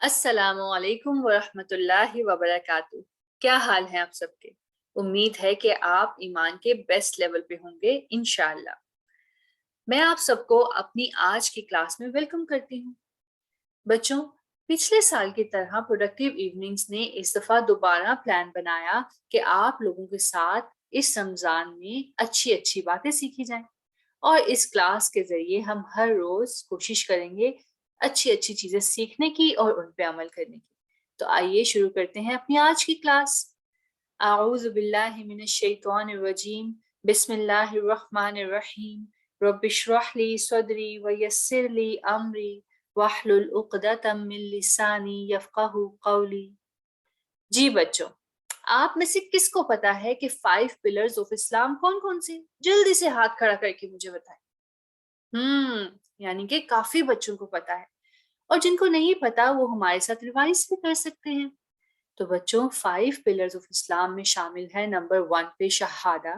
السلام علیکم ورحمۃ اللہ وبرکاتہ۔ کیا حال ہے آپ سب کے؟ امید ہے کہ آپ ایمان کے بیسٹ لیول پہ ہوں گے انشاءاللہ۔ میں آپ سب کو اپنی آج کی کلاس میں ویلکم کرتی ہوں۔ بچوں، پچھلے سال کی طرح پروڈکٹیو ایوننگز نے اس دفعہ دوبارہ پلان بنایا کہ آپ لوگوں کے ساتھ اس رمضان میں اچھی اچھی باتیں سیکھی جائیں، اور اس کلاس کے ذریعے ہم ہر روز کوشش کریں گے اچھی اچھی چیزیں سیکھنے کی اور ان پہ عمل کرنے کی۔ تو آئیے شروع کرتے ہیں اپنی آج کی کلاس۔ اعوذ باللہ من الشیطان الرجیم، بسم اللہ الرحمن الرحیم، رب اشرح لی صدری ویسر لی امری واحلل عقدۃ من لسانی یفقہوا قولی۔ جی بچوں، آپ میں سے کس کو پتا ہے کہ 5 پلرز آف اسلام کون کون سے؟ جلدی سے ہاتھ کھڑا کر کے مجھے بتائیں۔ یعنی کہ کافی بچوں کو پتا ہے، اور جن کو نہیں پتا وہ ہمارے ساتھ ریوائز بھی کر سکتے ہیں۔ تو بچوں، 5 پلرز آف اسلام میں شامل ہے: نمبر 1 پہ شہادہ،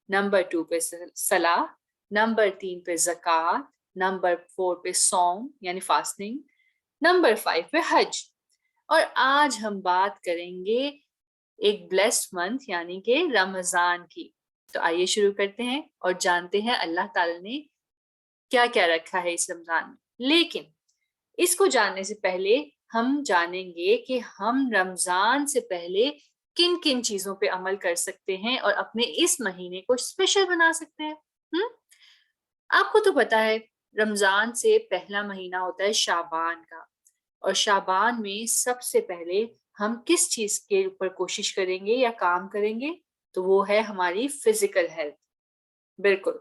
نمبر 2 پہ صلاح، نمبر 3 پہ زکوٰۃ، نمبر 4 پہ صوم یعنی فاسٹنگ، نمبر 5 پہ حج۔ اور آج ہم بات کریں گے ایک بلیسڈ منتھ یعنی کہ رمضان کی۔ تو آئیے شروع کرتے ہیں اور جانتے ہیں اللہ تعالی نے کیا کیا رکھا ہے اس رمضان میں۔ لیکن اس کو جاننے سے پہلے ہم جانیں گے کہ ہم رمضان سے پہلے کن کن چیزوں پہ عمل کر سکتے ہیں اور اپنے اس مہینے کو اسپیشل بنا سکتے ہیں۔ آپ کو تو پتا ہے رمضان سے پہلا مہینہ ہوتا ہے شعبان کا، اور شعبان میں سب سے پہلے ہم کس چیز کے اوپر کوشش کریں گے یا کام کریں گے؟ تو وہ ہے ہماری فزیکل ہیلتھ۔ بالکل،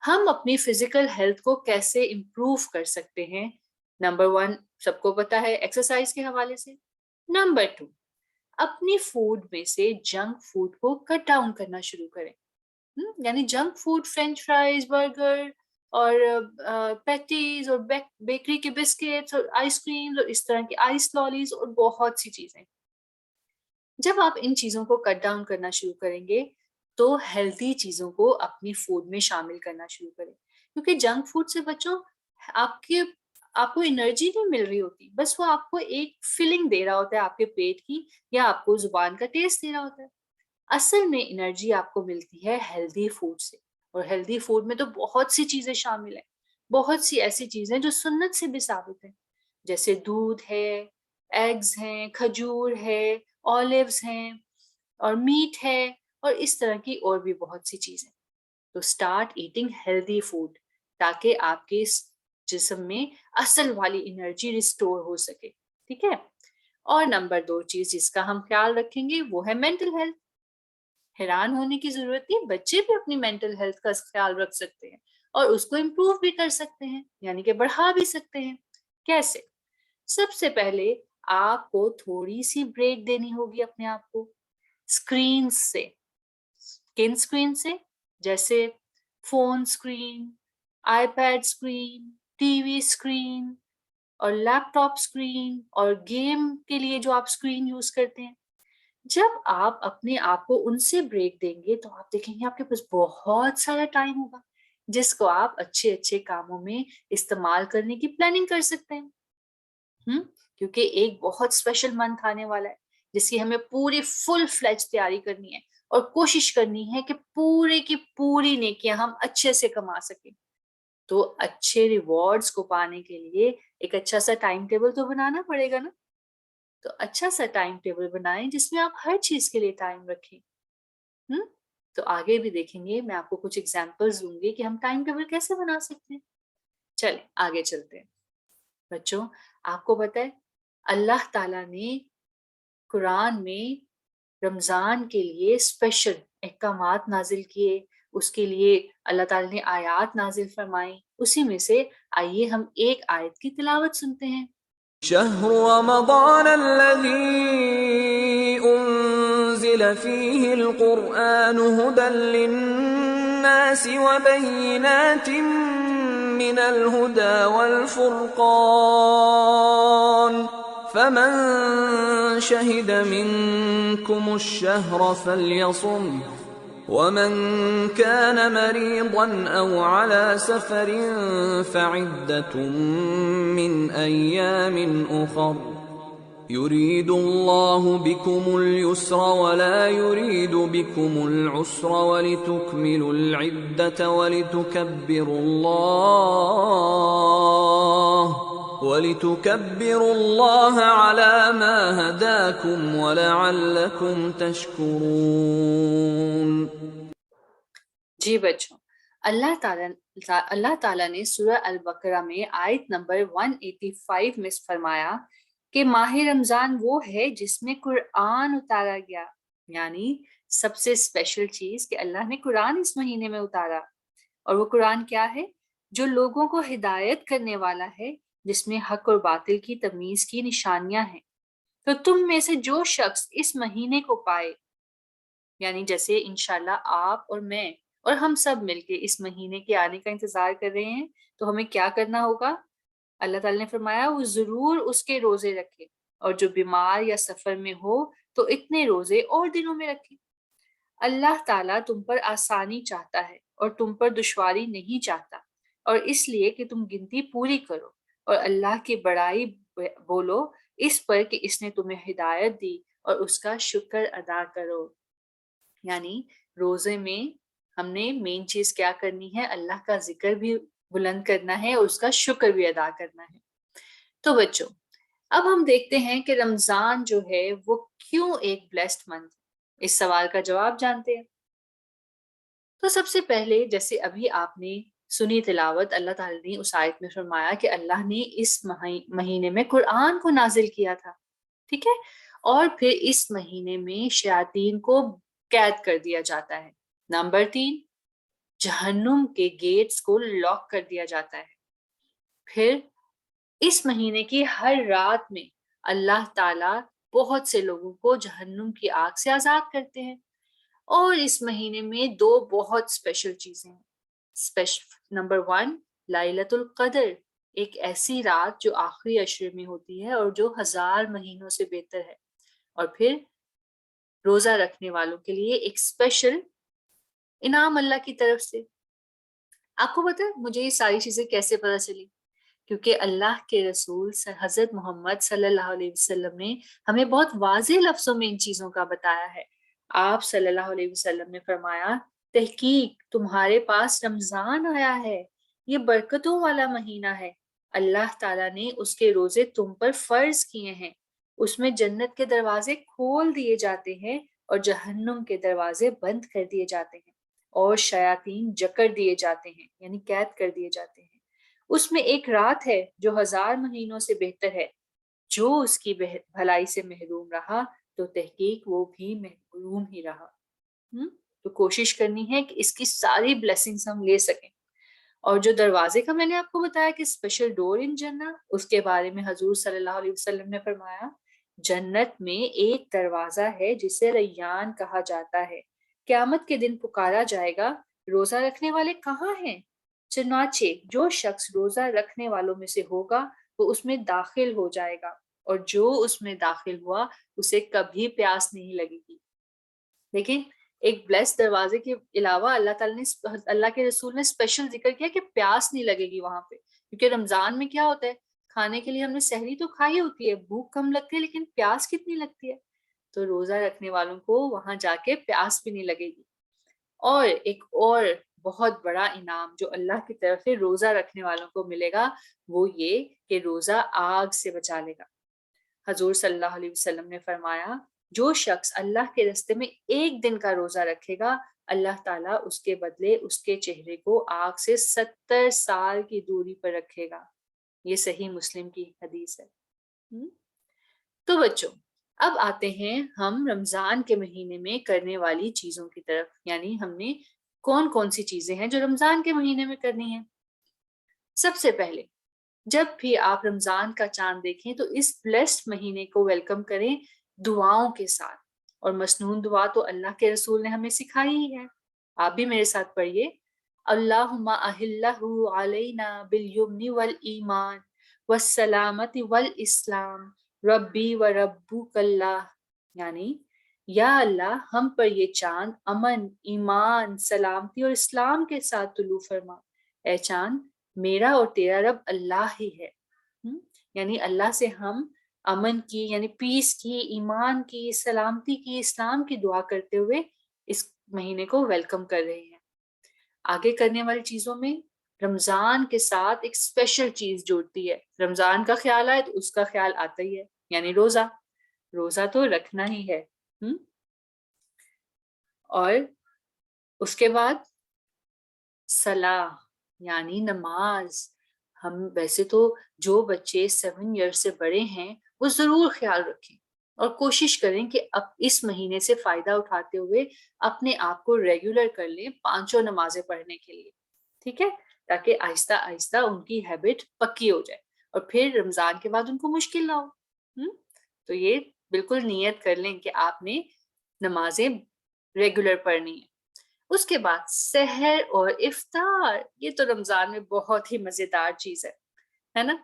ہم اپنی فزیکل ہیلتھ کو کیسے امپروو کر سکتے ہیں؟ نمبر 1 سب کو پتا ہے ایکسرسائز کے حوالے سے۔ نمبر 2، اپنی فوڈ میں سے جنک فوڈ کو کٹ ڈاؤن کرنا شروع کریں۔ یعنی junk food, French fries, burger اور پیٹیز اور بیکری کے بسکٹس اور آئس کریم اور اس طرح کی آئس لالیز اور بہت سی چیزیں۔ جب آپ ان چیزوں کو کٹ ڈاؤن کرنا شروع کریں گے تو ہیلتھی چیزوں کو اپنی فوڈ میں شامل کرنا شروع کریں، کیونکہ جنک فوڈ سے بچوں آپ کو انرجی نہیں مل رہی ہوتی، بس وہ آپ کو ایک فیلنگ دے رہا ہوتا ہے آپ کے پیٹ کی، یا آپ کو زبان کا ٹیسٹ دے رہا ہوتا ہے۔ اصل میں انرجی آپ کو ملتی ہے ہیلدی فوڈ سے، اور ہیلدی فوڈ میں تو بہت سی چیزیں شامل ہیں، بہت سی ایسی چیزیں جو سنت سے بھی ثابت ہیں، جیسے دودھ ہے، ایگز ہیں، کھجور ہے، اولیوز ہیں، اور میٹ ہے، اور اس طرح کی اور بھی بہت سی چیزیں۔ تو اسٹارٹ ایٹنگ ہیلدی فوڈ تاکہ آپ کے جسم میں اصل والی انرجی ریسٹور ہو سکے، ٹھیک ہے؟ اور نمبر 2 چیز جس کا ہم خیال رکھیں گے وہ ہے مینٹل ہیلتھ۔ حیران ہونے کی ضرورت نہیں، بچے بھی اپنی مینٹل ہیلتھ کا خیال رکھ سکتے ہیں اور اس کو امپروو بھی کر سکتے ہیں، یعنی کہ بڑھا بھی سکتے ہیں۔ کیسے؟ سب سے پہلے آپ کو تھوڑی سی بریک دینی ہوگی اپنے آپ کو اسکرین سے۔ کن اسکرین سے؟ جیسے phone screen, iPad screen, TV screen اور لیپ ٹاپ اسکرین، اور گیم کے لیے جو آپ اسکرین یوز کرتے ہیں۔ جب آپ اپنے آپ کو ان سے بریک دیں گے تو آپ دیکھیں گے آپ کے پاس بہت سارا ٹائم ہوگا جس کو آپ اچھے اچھے کاموں میں استعمال کرنے کی پلاننگ کر سکتے ہیں۔ کیونکہ ایک بہت اسپیشل منتھ آنے والا ہے جس کی ہمیں پوری فل فلیج تیاری کرنی ہے، اور کوشش کرنی ہے کہ پورے کی پوری نیکیاں ہم اچھے سے کما سکیں۔ تو اچھے ریوارڈز کو پانے کے لیے ایک اچھا سا ٹائم ٹیبل تو بنانا پڑے گا نا۔ تو اچھا سا ٹائم ٹیبل بنائیں جس میں آپ ہر چیز کے لیے ٹائم رکھیں۔ تو آگے بھی دیکھیں گے، میں آپ کو کچھ ایگزامپلز دوں گی کہ ہم ٹائم ٹیبل کیسے بنا سکتے ہیں۔ چلیں آگے چلتے ہیں۔ بچوں، آپ کو پتہ ہے اللہ تعالیٰ نے قرآن میں رمضان کے لیے اسپیشل احکامات نازل کیے، اس کے لیے اللہ تعالیٰ نے آیات نازل فرمائیں۔ اسی میں سے آئیے ہم ایک آیت کی تلاوت سنتے ہیں۔ شهر رمضان الذي أنزل فيه القرآن هدى للناس وبينات من الهدى والفرقان فمن شهد منكم الشهر فليصم ومن كان مريضا أو على سفر فعدة من أيام أخر يريد الله بكم اليسر ولا يريد بكم العسر ولتكملوا العدة ولتكبروا الله على ما هداكم ولعلكم تشكرون۔ جی بچوں، اللہ تعالیٰ نے سورہ البقرہ میں آیت نمبر 185 میں فرمایا کہ ماہ رمضان وہ ہے جس میں قرآن اتارا گیا، یعنی سب سے اسپیشل چیز کہ اللہ نے قرآن اس مہینے میں اتارا۔ اور وہ قرآن کیا ہے؟ جو لوگوں کو ہدایت کرنے والا ہے، جس میں حق اور باطل کی تمیز کی نشانیاں ہیں۔ تو تم میں سے جو شخص اس مہینے کو پائے، یعنی جیسے انشاءاللہ آپ اور میں اور ہم سب مل کے اس مہینے کے آنے کا انتظار کر رہے ہیں، تو ہمیں کیا کرنا ہوگا؟ اللہ تعالیٰ نے فرمایا وہ ضرور اس کے روزے رکھے، اور جو بیمار یا سفر میں ہو تو اتنے روزے اور دنوں میں رکھے۔ اللہ تعالیٰ تم پر آسانی چاہتا ہے اور تم پر دشواری نہیں چاہتا، اور اس لیے کہ تم گنتی پوری کرو اور اللہ کی بڑائی بولو اس پر کہ اس نے تمہیں ہدایت دی، اور اس کا شکر ادا کرو۔ یعنی روزے میں ہم نے مین چیز کیا کرنی ہے؟ اللہ کا ذکر بھی بلند کرنا ہے اور اس کا شکر بھی ادا کرنا ہے۔ تو بچوں، اب ہم دیکھتے ہیں کہ رمضان جو ہے وہ کیوں ایک بلیسڈ منتھ، اس سوال کا جواب جانتے ہیں۔ تو سب سے پہلے جیسے ابھی آپ نے سنی تلاوت، اللہ تعالیٰ نے اس آیت میں فرمایا کہ اللہ نے اس مہینے میں قرآن کو نازل کیا تھا، ٹھیک ہے، اور پھر اس مہینے میں شیاطین کو قید کر دیا جاتا ہے۔ نمبر 3، جہنم کے گیٹس کو لاک کر دیا جاتا ہے۔ پھر اس مہینے کی ہر رات میں اللہ تعالیٰ بہت سے لوگوں کو جہنم کی آگ سے آزاد کرتے ہیں۔ اور اس مہینے میں 2 بہت اسپیشل چیزیں ہیں۔ نمبر 1، لیلۃ القدر، ایک ایسی رات جو آخری عشرے میں ہوتی ہے اور جو 1000 مہینوں سے بہتر ہے۔ اور پھر روزہ رکھنے والوں کے لیے ایک اسپیشل انعام اللہ کی طرف سے۔ آپ کو پتہ ہے مجھے یہ ساری چیزیں کیسے پتہ چلی؟ کیونکہ اللہ کے رسول حضرت محمد صلی اللہ علیہ وسلم نے ہمیں بہت واضح لفظوں میں ان چیزوں کا بتایا ہے۔ آپ صلی اللہ علیہ وسلم نے فرمایا، تحقیق تمہارے پاس رمضان آیا ہے، یہ برکتوں والا مہینہ ہے، اللہ تعالیٰ نے اس کے روزے تم پر فرض کیے ہیں، اس میں جنت کے دروازے کھول دیے جاتے ہیں اور جہنم کے دروازے بند کر دیے جاتے ہیں، اور شیاطین جکڑ دیے جاتے ہیں، یعنی قید کر دیے جاتے ہیں۔ اس میں ایک رات ہے جو 1000 مہینوں سے بہتر ہے، جو اس کی بھلائی سے محروم رہا تو تحقیق وہ بھی محروم ہی رہا۔ تو کوشش کرنی ہے کہ اس کی ساری بلیسنگز ہم لے سکیں۔ اور جو دروازے کا میں نے آپ کو بتایا کہ اسپیشل ڈور ان جنت، اس کے بارے میں حضور صلی اللہ علیہ وسلم نے فرمایا، جنت میں ایک دروازہ ہے جسے ریان کہا جاتا ہے، قیامت کے دن پکارا جائے گا، روزہ رکھنے والے کہاں ہیں؟ چنانچہ جو شخص روزہ رکھنے والوں میں سے ہوگا وہ اس میں داخل ہو جائے گا، اور جو اس میں داخل ہوا اسے کبھی پیاس نہیں لگے گی۔ لیکن ایک بلیس دروازے کے علاوہ اللہ کے رسول نے اسپیشل ذکر کیا کہ پیاس نہیں لگے گی وہاں پہ، کیونکہ رمضان میں کیا ہوتا ہے، کھانے کے لیے ہم نے سحری تو کھائی ہوتی ہے، بھوک کم لگتی ہے، لیکن پیاس کتنی لگتی ہے؟ تو روزہ رکھنے والوں کو وہاں جا کے پیاس بھی نہیں لگے گی۔ اور ایک اور بہت بڑا انعام جو اللہ کی طرف سے روزہ رکھنے والوں کو ملے گا، وہ یہ کہ روزہ آگ سے بچا لے گا۔ حضور صلی اللہ علیہ وسلم نے فرمایا، جو شخص اللہ کے راستے میں ایک دن کا روزہ رکھے گا، اللہ تعالیٰ اس کے بدلے اس کے چہرے کو آگ سے 70 سال کی دوری پر رکھے گا۔ یہ صحیح مسلم کی حدیث ہے۔ تو بچوں، اب آتے ہیں ہم رمضان کے مہینے میں کرنے والی چیزوں کی طرف، یعنی ہم نے کون کون سی چیزیں ہیں جو رمضان کے مہینے میں کرنی ہیں۔ سب سے پہلے جب بھی آپ رمضان کا چاند دیکھیں تو اس بلیسڈ مہینے کو ویلکم کریں دعاؤں کے ساتھ، اور مسنون دعا تو اللہ کے رسول نے ہمیں سکھائی ہی ہے۔ آپ بھی میرے ساتھ پڑھیے، اللہم اہلہ علینا بالیمن والایمان والسلامت والاسلام ربی و ربک اللہ، یعنی یا اللہ ہم پر یہ چاند امن، ایمان، سلامتی اور اسلام کے ساتھ طلوع فرما۔ اے چاند، میرا اور تیرا رب اللہ ہی ہے، یعنی اللہ سے ہم امن کی یعنی پیس کی، ایمان کی، سلامتی کی، اسلام کی دعا کرتے ہوئے اس مہینے کو ویلکم کر رہے ہیں۔ آگے کرنے والی چیزوں میں رمضان کے ساتھ ایک اسپیشل چیز جوڑتی ہے۔ رمضان کا خیال آئے تو اس کا خیال آتا ہی ہے، یعنی روزہ۔ روزہ تو رکھنا ہی ہے۔ اور اس کے بعد صلاح یعنی نماز۔ ہم ویسے تو جو بچے 7 ایئر سے بڑے ہیں وہ ضرور خیال رکھیں اور کوشش کریں کہ اب اس مہینے سے فائدہ اٹھاتے ہوئے اپنے آپ کو ریگولر کر لیں 5 نمازیں پڑھنے کے لیے، ٹھیک ہے، تاکہ آہستہ آہستہ ان کی ہیبٹ پکی ہو جائے اور پھر رمضان کے بعد ان کو مشکل نہ ہو۔ تو یہ بالکل نیت کر لیں کہ آپ نے نمازیں ریگولر پڑھنی ہے۔ اس کے بعد سحر اور افطار، یہ تو رمضان میں بہت ہی مزیدار چیز ہے نا۔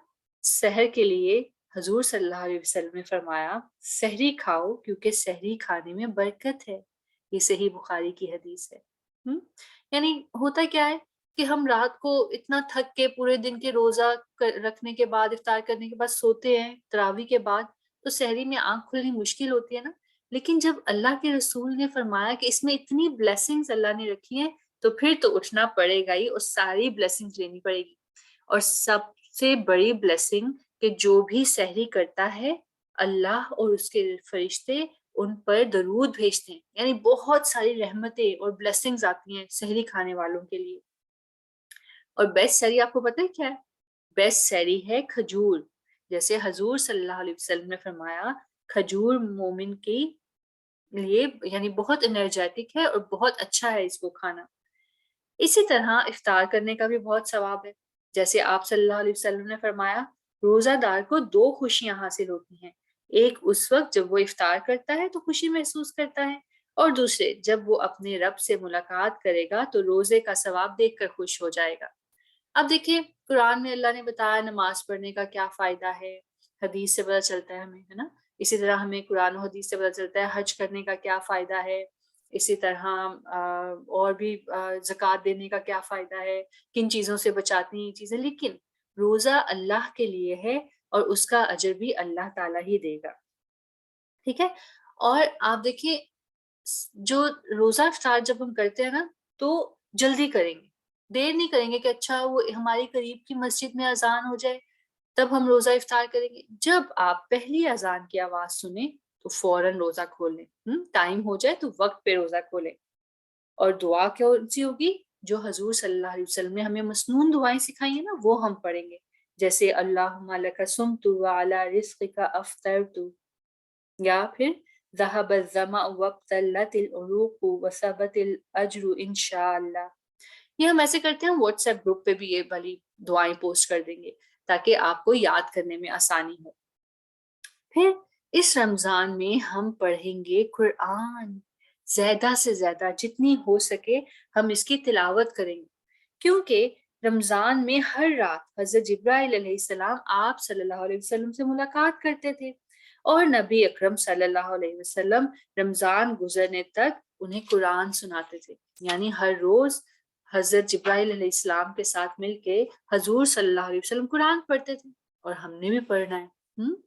سحر کے لیے حضور صلی اللہ علیہ وسلم نے فرمایا سحری کھاؤ کیونکہ سحری کھانے میں برکت ہے۔ یہ صحیح بخاری کی حدیث ہے۔ یعنی ہوتا کیا ہے کہ ہم رات کو اتنا تھک کے پورے دن کے روزہ رکھنے کے بعد، افطار کرنے کے بعد سوتے ہیں تراویح کے بعد، تو سحری میں آنکھ کھلنی مشکل ہوتی ہے نا۔ لیکن جب اللہ کے رسول نے فرمایا کہ اس میں اتنی بلیسنگز اللہ نے رکھی ہیں تو پھر تو اٹھنا پڑے گا ہی اور ساری بلیسنگز لینی پڑے گی۔ اور سب سے بڑی بلیسنگ کہ جو بھی سحری کرتا ہے اللہ اور اس کے فرشتے ان پر درود بھیجتے ہیں، یعنی بہت ساری رحمتیں اور بلیسنگز آتی ہیں سحری کھانے والوں کے لیے۔ اور بیسٹ سحری آپ کو پتہ ہے کیا ہے؟ بیسٹ سحری ہے کھجور۔ جیسے حضور صلی اللہ علیہ وسلم نے فرمایا کھجور مومن کی لیے یعنی بہت انرجیٹک ہے اور بہت اچھا ہے اس کو کھانا۔ اسی طرح افطار کرنے کا بھی بہت ثواب ہے۔ جیسے آپ صلی اللہ علیہ وسلم نے فرمایا روزہ دار کو 2 خوشیاں حاصل ہوتی ہیں، ایک اس وقت جب وہ افطار کرتا ہے تو خوشی محسوس کرتا ہے، اور دوسرے جب وہ اپنے رب سے ملاقات کرے گا تو روزے کا ثواب دیکھ کر خوش ہو جائے گا۔ اب دیکھیں قرآن میں اللہ نے بتایا نماز پڑھنے کا کیا فائدہ ہے، حدیث سے پتہ چلتا ہے ہمیں، ہے نا۔ اسی طرح ہمیں قرآن و حدیث سے پتہ چلتا ہے حج کرنے کا کیا فائدہ ہے، اسی طرح اور بھی زکوٰۃ دینے کا کیا فائدہ ہے، کن چیزوں سے بچاتی ہیں یہ چیزیں۔ لیکن روزہ اللہ کے لیے ہے اور اس کا اجر بھی اللہ تعالیٰ ہی دے گا، ٹھیک ہے۔ اور آپ دیکھیں جو روزہ افطار جب ہم کرتے ہیں نا تو جلدی کریں گے، دیر نہیں کریں گے کہ اچھا وہ ہماری قریب کی مسجد میں اذان ہو جائے تب ہم روزہ افطار کریں گے۔ جب آپ پہلی اذان کی آواز سنیں تو فوراً روزہ کھول لیں، ٹائم ہو جائے تو وقت پہ روزہ کھولیں۔ اور دعا کون سی ہوگی؟ جو حضور صلی اللہ علیہ وسلم نے ہمیں مسنون دعائیں سکھائی ہیں نا وہ ہم پڑھیں گے، جیسے اللہم لک صمت وعلی رزقک افطرت، یا پھر ذهب الظمأ وابتلت العروق وثبت الاجر انشاءاللہ۔ یہ ہم ایسے کرتے ہیں، واٹس ایپ گروپ پہ بھی یہ والی دعائیں پوسٹ کر دیں گے تاکہ آپ کو یاد کرنے میں آسانی ہو۔ پھر اس رمضان میں ہم پڑھیں گے قرآن، زیادہ سے زیادہ جتنی ہو سکے ہم اس کی تلاوت کریں گے، کیونکہ رمضان میں ہر رات حضرت جبرائیل علیہ السلام آپ صلی اللہ علیہ وسلم سے ملاقات کرتے تھے، اور نبی اکرم صلی اللہ علیہ وسلم رمضان گزرنے تک انہیں قرآن سناتے تھے، یعنی ہر روز حضرت جبرائیل علیہ السلام کے ساتھ مل کے حضور صلی اللہ علیہ وسلم قرآن پڑھتے تھے، اور ہم نے بھی پڑھنا ہے،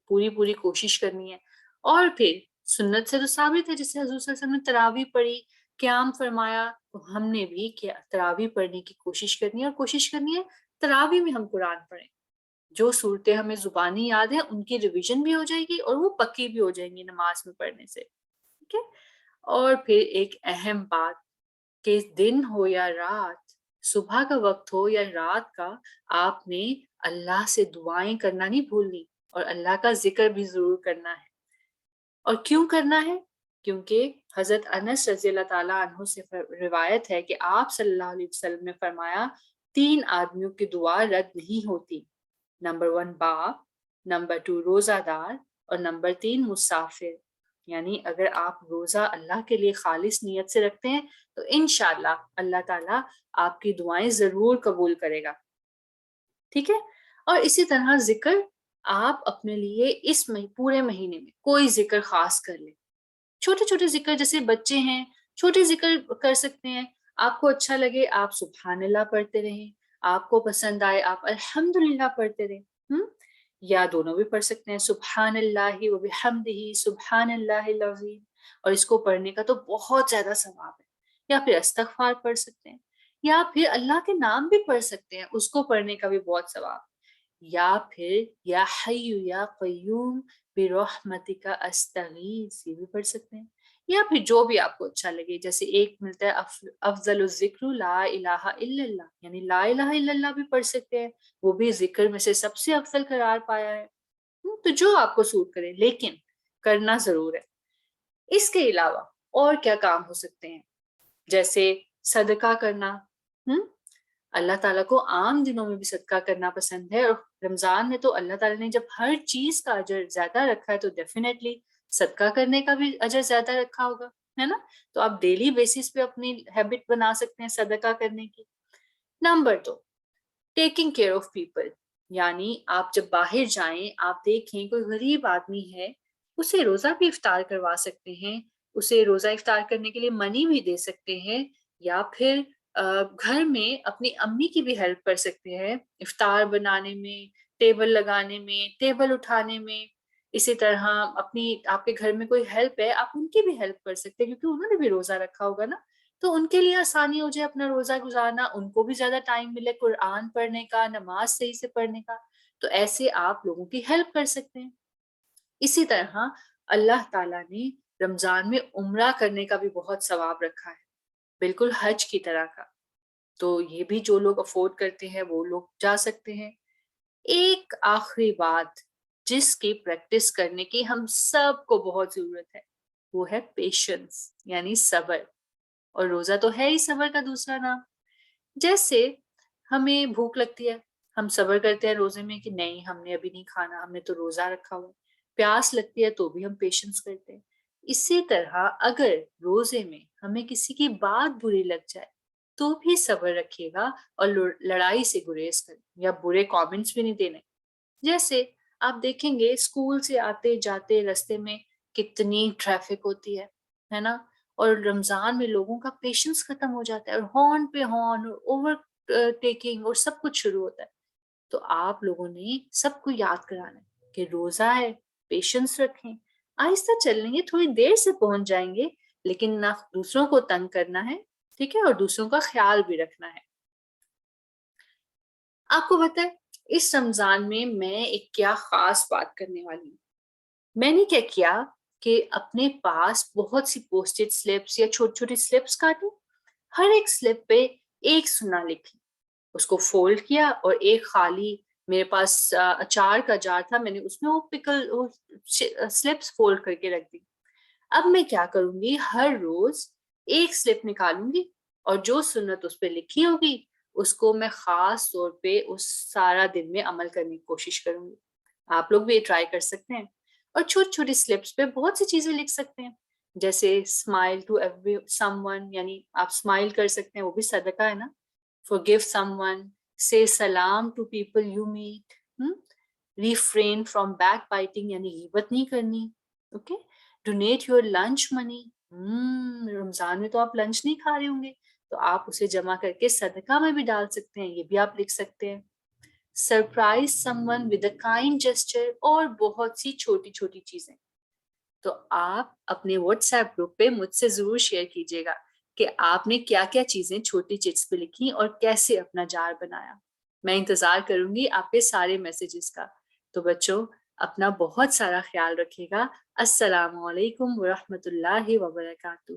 پوری کوشش کرنی ہے۔ اور پھر سنت سے تو ثابت ہے، جیسے حضور صلی اللہ علیہ وسلم نے تراویح پڑھی، قیام فرمایا، تو ہم نے بھی تراویح پڑھنے کی کوشش کرنی ہے، اور کوشش کرنی ہے تراویح میں ہم قرآن پڑھیں۔ جو صورتیں ہمیں زبانی یاد ہیں ان کی ریویژن بھی ہو جائے گی اور وہ پکی بھی ہو جائیں گی نماز میں پڑھنے سے، ٹھیک ہے۔ اور پھر ایک اہم بات کہ دن ہو یا رات، صبح کا وقت ہو یا رات کا، آپ نے اللہ سے دعائیں کرنا نہیں بھولنی اور اللہ کا ذکر بھی ضرور کرنا ہے۔ اور کیوں کرنا ہے؟ کیونکہ حضرت انس رضی اللہ تعالیٰ عنہ سے روایت ہے کہ آپ صلی اللہ علیہ وسلم نے فرمایا 3 آدمیوں کی دعا رد نہیں ہوتی، نمبر 1 باپ، نمبر 2 روزہ دار، اور نمبر 3 مسافر۔ یعنی اگر آپ روزہ اللہ کے لیے خالص نیت سے رکھتے ہیں تو انشاءاللہ اللہ تعالیٰ آپ کی دعائیں ضرور قبول کرے گا، ٹھیک ہے۔ اور اسی طرح ذکر آپ اپنے لیے اس پورے مہینے میں کوئی ذکر خاص کر لیں، چھوٹے چھوٹے ذکر، جیسے بچے ہیں چھوٹے ذکر کر سکتے ہیں، آپ کو اچھا لگے آپ سبحان اللہ پڑھتے رہیں، آپ کو پسند آئے آپ الحمدللہ پڑھتے رہیں۔ یا دونوں بھی پڑھ سکتے ہیں، سبحان اللہ و بحمدہ سبحان اللہ العظیم، اور اس کو پڑھنے کا تو بہت زیادہ ثواب ہے۔ یا پھر استغفار پڑھ سکتے ہیں، یا پھر اللہ کے نام بھی پڑھ سکتے ہیں، اس کو پڑھنے کا بھی بہت ثواب۔ یا پھر یا حی یا قیوم برحمتک استغیث، یہ بھی پڑھ سکتے ہیں۔ یا پھر جو بھی آپ کو اچھا لگے، جیسے ایک ملتا ہے افضل الذکر لا الہ الا اللہ، یعنی لا الہ الا اللہ بھی پڑھ سکتے ہیں، وہ بھی ذکر میں سے سب سے افضل قرار پایا ہے۔ تو جو آپ کو سوٹ کرے، لیکن کرنا ضرور ہے۔ اس کے علاوہ اور کیا کام ہو سکتے ہیں، جیسے صدقہ کرنا۔ اللہ تعالیٰ کو عام دنوں میں بھی صدقہ کرنا پسند ہے، اور رمضان میں تو اللہ تعالیٰ نے جب ہر چیز کا اجر زیادہ رکھا ہے تو ڈیفینیٹلی صدقہ کرنے کا بھی اجر زیادہ رکھا ہوگا، ہے نا؟ تو آپ ڈیلی بیسس پہ اپنی ہیبٹ بنا سکتے ہیں صدقہ کرنے کی۔ Number 2، taking care of people, یعنی آپ جب باہر جائیں، آپ دیکھیں کوئی غریب آدمی ہے، اسے روزہ بھی افطار کروا سکتے ہیں، اسے روزہ افطار کرنے کے لیے منی بھی دے سکتے ہیں، یا پھر گھر میں اپنی امی کی بھی ہیلپ کر سکتے ہیں افطار بنانے میں، ٹیبل لگانے میں، ٹیبل اٹھانے میں۔ اسی طرح آپ کے گھر میں کوئی ہیلپ ہے، آپ ان کی بھی ہیلپ کر سکتے ہیں، کیونکہ انہوں نے بھی روزہ رکھا ہوگا نا، تو ان کے لیے آسانی ہو جائے اپنا روزہ گزارنا، ان کو بھی زیادہ ٹائم ملے قرآن پڑھنے کا، نماز صحیح سے پڑھنے کا، تو ایسے آپ لوگوں کی ہیلپ کر سکتے ہیں۔ اسی طرح اللہ تعالیٰ نے رمضان میں عمرہ کرنے کا بھی بہت ثواب رکھا ہے، بالکل حج کی طرح کا، تو یہ بھی جو لوگ افورڈ کرتے ہیں وہ لوگ جا سکتے ہیں۔ ایک آخری بات جس کی پریکٹس کرنے کی ہم سب کو بہت ضرورت ہے، وہ ہے پیشنس، یعنی صبر، اور روزہ تو ہے ہی صبر کا دوسرا نام۔ جیسے ہمیں بھوک لگتی ہے، ہم صبر کرتے ہیں روزے میں کہ نہیں ہم نے ابھی نہیں کھانا، ہم نے تو روزہ رکھا ہوا ہے۔ پیاس لگتی ہے تو بھی ہم پیشنس کرتے ہیں۔ اسی طرح اگر روزے میں ہمیں کسی کی بات بری لگ جائے تو بھی صبر رکھیے گا، اور لڑائی سے گریز کریں، یا برے کامنٹس بھی نہیں دینے۔ جیسے آپ دیکھیں گے اسکول سے آتے جاتے رستے میں کتنی ٹریفک ہوتی ہے نا، اور رمضان میں لوگوں کا پیشنس ختم ہو جاتا ہے، اور ہارن پہ ہارن اور اوور ٹیکنگ اور سب کچھ شروع ہوتا ہے۔ تو آپ لوگوں نے سب کو یاد کرانا ہے کہ روزہ ہے، پیشنس رکھیں، آہستہ چل لیں گے، تھوڑی دیر سے پہنچ جائیں گے، لیکن نہ دوسروں کو تنگ کرنا ہے، ٹھیک ہے، اور دوسروں کا خیال بھی رکھنا ہے۔ آپ کو پتہ ہے اس رمضان میں ایک کیا خاص بات کرنے والی ہوں۔ میں نے کیا کیا کہ اپنے پاس بہت سی پوسٹڈ سلپس یا چھوٹی چھوٹی سلپس کاٹی، ہر ایک سلپ پہ ایک سنا لکھی، اس کو فولڈ کیا، اور ایک خالی میرے پاس اچار کا جار تھا، میں نے اس میں وہ پکل سلپس فولڈ کر کے رکھ دی۔ اب میں کیا کروں گی، ہر روز ایک سلپ نکالوں گی، اور جو سنت اس پہ لکھی ہوگی اس کو میں خاص طور پہ اس سارا دن میں عمل کرنے کی کوشش کروں گی۔ آپ لوگ بھی یہ ٹرائی کر سکتے ہیں، اور چھوٹی چھوٹی سلپس پہ بہت سی چیزیں لکھ سکتے ہیں، جیسے smile to every some one, یعنی آپ اسمائل کر سکتے ہیں، وہ بھی صدقہ ہے نا۔ forgive someone, say salam to people you meet, refrain from backbiting یعنی غیبت نہیں کرنی، okay, donate your lunch money، رمضان میں تو آپ لنچ نہیں کھا رہے ہوں گے، تو آپ اسے جمع کر کے صدقہ میں بھی ڈال سکتے ہیں، یہ بھی آپ لکھ سکتے ہیں۔ Surprise someone with a kind gesture، اور بہت سی چھوٹی چھوٹی چیزیں۔ تو آپ اپنے واٹس ایپ گروپ پہ مجھ سے ضرور شیئر کیجیے گا کہ آپ نے کیا کیا چیزیں چھوٹی چٹس پہ لکھی اور کیسے اپنا جار بنایا۔ میں انتظار کروں گی آپ کے سارے میسیجز کا۔ تو بچوں اپنا بہت سارا خیال رکھیے گا۔ السلام علیکم ورحمۃ اللہ وبرکاتہ۔